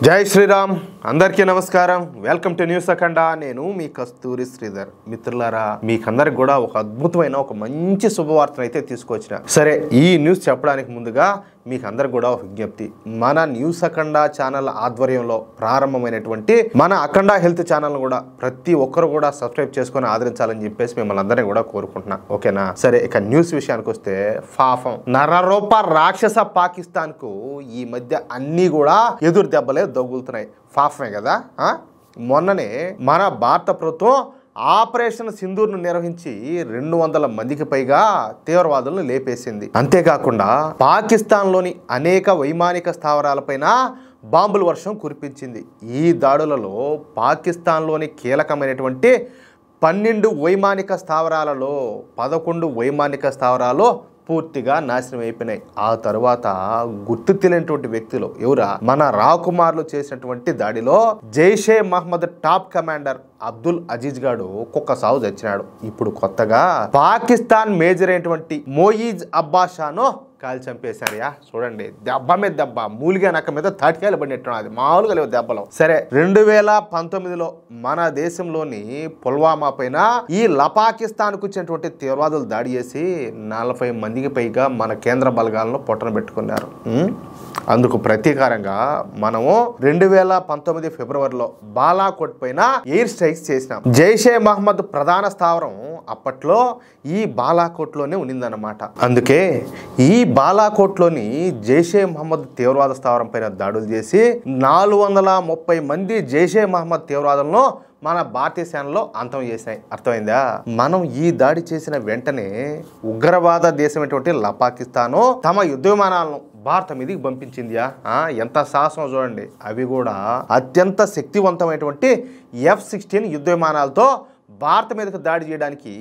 జై శ్రీరామ్ అందరికీ నమస్కారం వెల్కమ్ టు న్యూస్ అఖండ నేను మీ కస్తూరి శ్రీధర్ మిత్రులారా మీకందరికి కూడా ఒక అద్భుతమైన ఒక మంచి శుభవార్తను అయితే తీసుకొచ్చిన సరే ఈ న్యూస్ చెప్పడానికి ముందుగా మీకు అందరికి కూడా ఒక విజ్ఞప్తి మన న్యూస్ అఖండ ఛానల్ ఆధ్వర్యంలో ప్రారంభమైనటువంటి మన అఖండ హెల్త్ ఛానల్ కూడా ప్రతి ఒక్కరు కూడా సబ్స్క్రైబ్ చేసుకొని ఆదరించాలని చెప్పేసి మిమ్మల్ని అందరినీ కూడా కోరుకుంటున్నా ఓకేనా సరే ఇక న్యూస్ విషయానికి వస్తే పాపం నరరూప రాక్షస పాకిస్తాన్ కు ఈ మధ్య అన్ని కూడా ఎదురు దెబ్బలే తగులుతున్నాయి పాపమే కదా మొన్ననే మన భారత ప్రభుత్వం ఆపరేషన్ సింధూర్ను నిర్వహించి 200 మందికి పైగా తీవ్రవాదులను లేపేసింది. అంతేకాకుండా పాకిస్తాన్లోని అనేక వైమానిక స్థావరాలపైన బాంబుల వర్షం కురిపించింది. ఈ దాడులలో పాకిస్తాన్లోని కీలకమైనటువంటి 12 వైమానిక స్థావరాలలో 11 వైమానిక స్థావరాలు పూర్తిగా నాశనం అయిపోయినాయి. ఆ తర్వాత గుర్తు తెలియనటువంటి వ్యక్తులు ఎవరా మన రాకుమార్లు చేసినటువంటి దాడిలో జైషే మహమ్మద్ టాప్ కమాండర్ అబ్దుల్ అజీజ్ గాడు కుక్క సాగు తెచ్చినాడు. ఇప్పుడు కొత్తగా పాకిస్తాన్ మేజర్ అయినటువంటి మోయిజ్ అబ్బాషాను కాల్ చంపేశారయ్యా. చూడండి దెబ్బ మీద దెబ్బ మూలిగా నక్క మీద తాటికాయలు పడినట్టు అది మామూలుగా లేవు దెబ్బలు. సరే 2019లో మన దేశంలోని పుల్వామా పైన ఈ పాకిస్తాన్ కు వచ్చినటువంటి తీవ్రవాదులు దాడి చేసి 40 మందికి పైగా మన కేంద్ర బలగాలను పొట్టన పెట్టుకున్నారు. అందుకు ప్రతీకారంగా మనము 2019 ఫిబ్రవరిలో బాలాకోట్ పైన ఎయిర్ స్ట్రైక్స్ చేసినాం. జైషే మహమ్మద్ ప్రధాన స్థావరం అప్పట్లో ఈ బాలాకోట్ లోనే ఉండిందన్నమాట. అందుకే ఈ బాలాకోట్లోని జైషే మహమ్మద్ తీవ్రవాద స్థావరం పైన దాడులు చేసి 430 మంది జైషే మహమ్మద్ తీవ్రవాదులను మన భారతీయ సేనలో అంతం చేసినాయి. అర్థమైందా? మనం ఈ దాడి చేసిన వెంటనే ఉగ్రవాద దేశమైనటువంటి పాకిస్తాను తమ యుద్ధ విమానాలను భారత మీదకి పంపించిందియా. ఎంత సాహసం చూడండి. అవి కూడా అత్యంత శక్తివంతమైనటువంటి F-16 యుద్ధ విమానాలతో భారత మీదకి దాడి చేయడానికి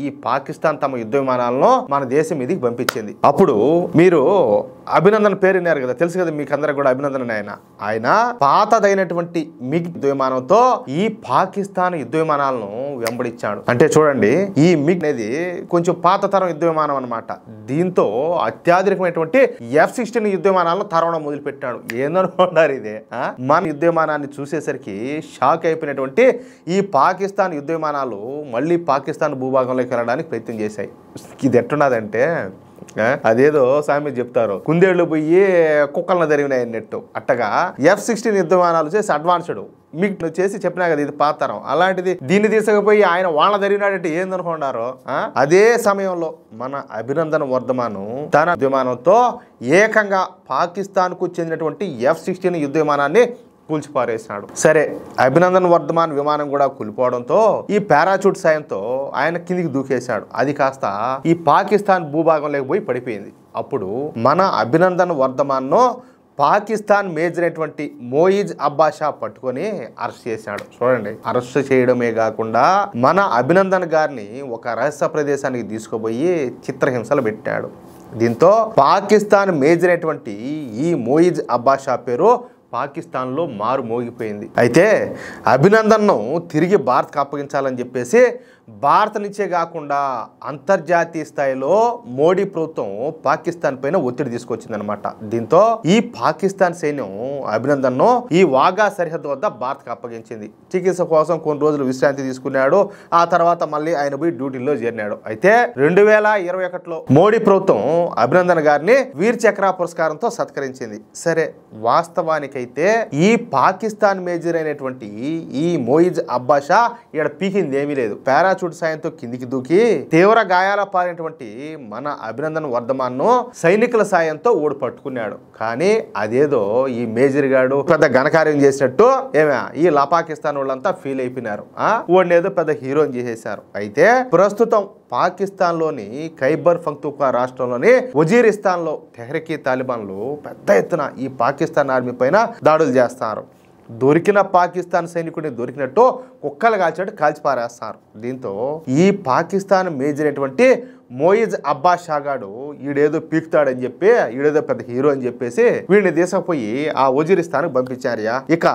ఈ పాకిస్తాన్ తమ యుద్ధ విమానాలను మన దేశం మీదకి పంపించింది. అప్పుడు మీరు అభినందన్ పేరు విన్నారు కదా, తెలుసు కదా మీకు అందరికి కూడా అభినందన్. ఆయన పాతదైనటువంటి మిగ్ యుద్ధ విమానంతో ఈ పాకిస్తాన్ యుద్ధ విమానాలను వెంబడించాడు. అంటే చూడండి ఈ మిగ్ అనేది కొంచెం పాత తరం యుద్ధ విమానం అనమాట. దీంతో అత్యాధునికమైనటువంటి F-16 యుద్ధ విమానాలను తరవడం మొదలుపెట్టాడు. ఏందనుకున్నారు ఇదే మన యుద్ధ విమానాన్ని చూసేసరికి షాక్ అయిపోయినటువంటి ఈ పాకిస్తాన్ యుద్ధ విమానాలు మళ్ళీ పాకిస్తాన్ భూభాగంలోకి వెళ్ళడానికి ప్రయత్నం చేశాయి. ఇది ఎట్టున్నదంటే అదేదో సామెత చెప్తారు, కుందేళ్లు పోయి కుక్కలను జరిగినాయి అన్నట్టు. అట్టగా F-16 యుద్ధ విమానాలు చేసి అడ్వాన్స్డ్ మీకు చేసి చెప్పినా కదా ఇది పాతరం. అలాంటిది దీన్ని తీసుకుపోయి ఆయన వాళ్ళ జరిగినాడంటే ఏందనుకున్నారు. అదే సమయంలో మన అభినందన్ వర్ధమాను తన విమానంతో ఏకంగా పాకిస్తాన్ కు చెందినటువంటి F-16 యుద్ధ విమానాన్ని కూల్చిపారేసినాడు. సరే అభినందన్ వర్ధమాన్ విమానం కూడా కూలిపోవడంతో ఈ పారాచూట్ సాయంతో ఆయన కిందికి దూకేశాడు. అది కాస్త ఈ పాకిస్తాన్ భూభాగంలోకి పోయి పడిపోయింది. అప్పుడు మన అభినందన్ వర్ధమాన్ ను పాకిస్తాన్ మేజర్ అయినటువంటి మోయిజ్ అబ్బాషా పట్టుకొని అరెస్ట్ చేశాడు. చూడండి అరెస్ట్ చేయడమే కాకుండా మన అభినందన్ గారిని ఒక రహస్య ప్రదేశానికి తీసుకుపోయి చిత్రహింసలు పెట్టాడు. దీంతో పాకిస్తాన్ మేజర్ అయినటువంటి ఈ మోయిజ్ అబ్బాషా పేరు పాకిస్తాన్లో మారు మోగిపోయింది. అయితే అభినందన్ను తిరిగి భారత్కి అప్పగించాలని చెప్పేసి భారత్ నుంచే కాకుండా అంతర్జాతీయ స్థాయిలో మోడీ ప్రభుత్వం పాకిస్తాన్ పైన ఒత్తిడి తీసుకొచ్చిందనమాట. దీంతో ఈ పాకిస్తాన్ సైన్యం అభినందన్ను ఈ వాఘా సరిహద్దు వద్ద భారత్కి అప్పగించింది. చికిత్స కోసం కొన్ని రోజులు విశ్రాంతి తీసుకున్నాడు. ఆ తర్వాత మళ్ళీ ఆయన పోయి డ్యూటీలో చేరినాడు. అయితే 2021లో మోడీ ప్రభుత్వం అభినందన్ గారిని వీర్ చక్ర పురస్కారంతో సత్కరించింది. సరే వాస్తవానికైతే ఈ పాకిస్తాన్ మేజర్ అయినటువంటి ఈ మోయిజ్ అబ్బాషా ఇక్కడ పీకింది ఏమీ లేదు. పారాచూట్ సాయంతో కిందికి దూకి తీవ్ర గాయాల పాలైనటువంటి మన అభినందన్ వర్ధమాన్ ను సైనికుల సాయంతో ఓడి పట్టుకున్నాడు. కానీ అదేదో ఈ మేజర్ గాడు పెద్ద ఘనకార్యం చేసినట్టు ఈ పాకిస్తాన్ వాళ్ళంతా ఫీల్ అయిపోయినారు. ఓడినేదో పెద్ద హీరోని చేసేశారు. అయితే ప్రస్తుతం పాకిస్తాన్ లోని ఖైబర్ పఖ్తూన్ఖ్వా రాష్ట్రంలోని వజీరిస్తాన్ లో తెహ్రీక్ తాలిబాన్లు పెద్ద ఎత్తున ఈ పాకిస్తాన్ ఆర్మీ పైన దాడులు చేస్తారు. దొరికిన పాకిస్తాన్ సైనికుడిని దొరికినట్టు కుక్కలు కాల్చినట్టు కాల్చిపారేస్తారు. దీంతో ఈ పాకిస్తాన్ మేజర్ అయినటువంటి మోయిజ్ అబ్బాషా గాడు ఈడేదో పీకుతాడని చెప్పి ఈడేదో పెద్ద హీరో అని చెప్పేసి వీడిని తీసుకుపోయి ఆ వజీరిస్తాన్ పంపించారు. ఇక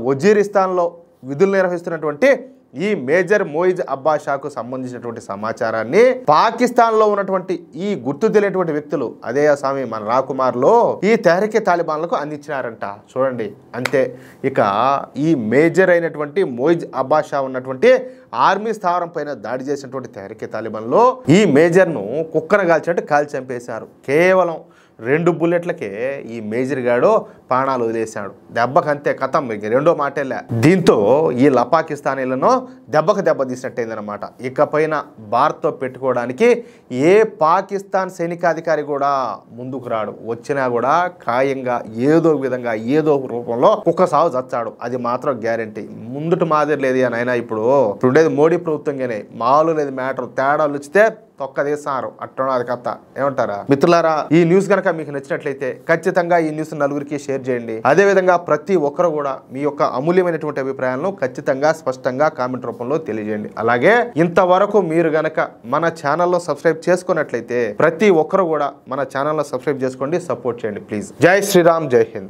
వజీరిస్తాన్ లో విధులు నిర్వహిస్తున్నటువంటి ఈ మేజర్ మోయిజ్ అబ్బాషాకు సంబంధించినటువంటి సమాచారాన్ని పాకిస్తాన్ లో ఉన్నటువంటి ఈ గుర్తు తెలియనటువంటి వ్యక్తులు అదే స్వామి మన రాకుమార్లో ఈ తెహ్రీకే తాలిబాన్లకు అందించినారంట. చూడండి అంతే. ఇక ఈ మేజర్ అయినటువంటి మోయిజ్ అబ్బాషా ఉన్నటువంటి ఆర్మీ స్థావరం పైన దాడి చేసినటువంటి తెహ్రీకే తాలిబాన్లో ఈ మేజర్ను కుక్కను కాల్చినట్టు కాల్చి చంపేశారు. కేవలం 2 బుల్లెట్లకే ఈ మేజర్ గాడు ప్రాణాలు వదిలేశాడు. దెబ్బకు అంతే కథం, రెండో మాటేలే. దీంతో ఈ పాకిస్తానీలను దెబ్బకు దెబ్బ తీసినట్టయిందనమాట. ఇకపైన భారత్తో పెట్టుకోవడానికి ఏ పాకిస్తాన్ సైనికాధికారి కూడా ముందుకు రాడు. వచ్చినా కూడా ఖాయంగా ఏదో విధంగా ఏదో రూపంలో కుక్క సాగు చచ్చాడు. అది మాత్రం గ్యారంటీ. ముందుటి మాదిరి లేదు అని అయినా ఇప్పుడు ఉండేది మోడీ ప్రభుత్వంగానే. మామూలు లేదు మ్యాటర్. తేడాలు వచ్చితే తొక్కదేశారు. అట్టున్నది కథ. ఏమంటారా మిత్రులారా? ఈ న్యూస్ కనుక మీకు నచ్చినట్లయితే ఖచ్చితంగా ఈ న్యూస్ నలుగురికి షేర్ చేయండి. అదేవిధంగా ప్రతి ఒక్కరు కూడా మీ యొక్క అమూల్యమైనటువంటి అభిప్రాయాలను ఖచ్చితంగా స్పష్టంగా కామెంట్ రూపంలో తెలియజేయండి. అలాగే ఇంతవరకు మీరు గనక మన ఛానల్లో సబ్స్క్రైబ్ చేసుకున్నట్లయితే ప్రతి ఒక్కరు కూడా మన ఛానల్లో సబ్స్క్రైబ్ చేసుకోండి, సపోర్ట్ చేయండి ప్లీజ్. జై శ్రీరామ్, జై హింద్.